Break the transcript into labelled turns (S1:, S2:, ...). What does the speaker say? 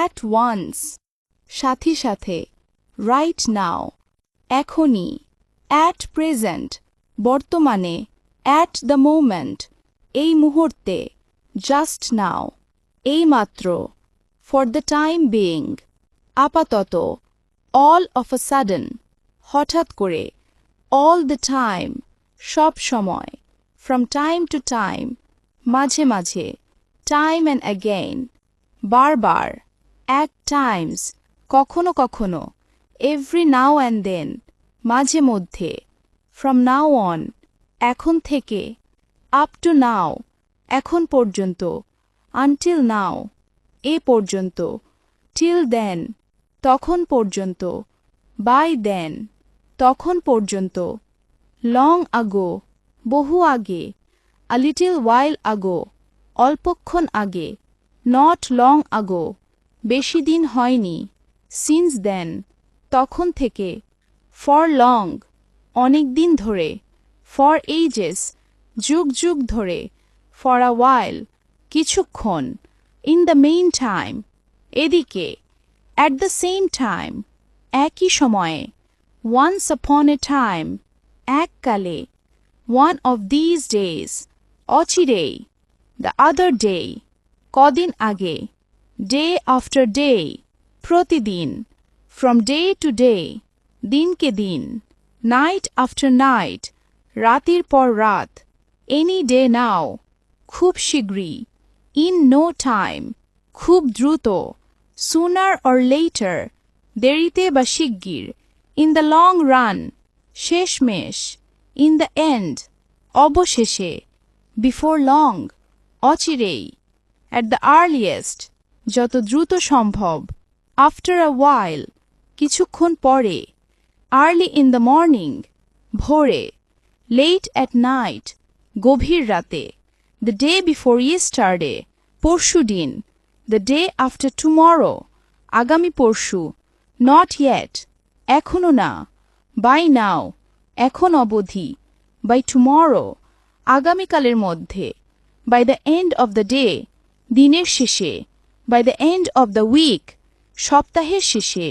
S1: at once, সাথে সাথে, right now, এখনই, at present, বর্তমানে, at the moment, এই মুহূর্তে, just now, এইমাত্র, for the time being, আপাতত, all of a sudden, হঠাৎ করে, all the time, সব সময়, from time to time, মাঝে মাঝে, time and again, বারবার, at times, কখনো কখনো, every now and then, মাঝে মধ্যে, from now on, এখন থেকে, up to now, এখন পর্যন্ত, until now, এ পর্যন্ত, till then, তখন পর্যন্ত, by then, তখন পর্যন্ত, long ago, বহু আগে, a little while ago, অল্পক্ষণ আগে, not long ago, বেশি দিন হয়নি, since then, তখন থেকে, for long, অনেক দিন ধরে, for ages, যুগ যুগ ধরে, for a while, কিছুক্ষণ, in the meantime, এদিকে, at the same time, একই সময়ে, once upon a time, এককালে, one of these days, অচিরেই, the other day, কদিন আগে, day after day, প্রতিদিন, from day to day, দিনকে দিন, night after night, রাতের পর রাত, any day now, খুব শীঘ্রই, in no time, খুব দ্রুত, sooner or later, দেরিতে বা শিগগির, in the long run, শেষমেশ, in the end, অবশেষে, before long, অচিরেই, at the earliest, যত দ্রুত সম্ভব, after a while, কিছুক্ষণ পরে, early in the morning, ভোরে, late at night, গভীর রাতে, the day before yesterday, পরশুদিন, the day after tomorrow, আগামী পরশু, not yet, এখনো না, by now, এখন অবধি, by tomorrow, আগামীকালের মধ্যে, by the end of the day, দিনের শেষে, by the end of the week, সপ্তাহের শেষে,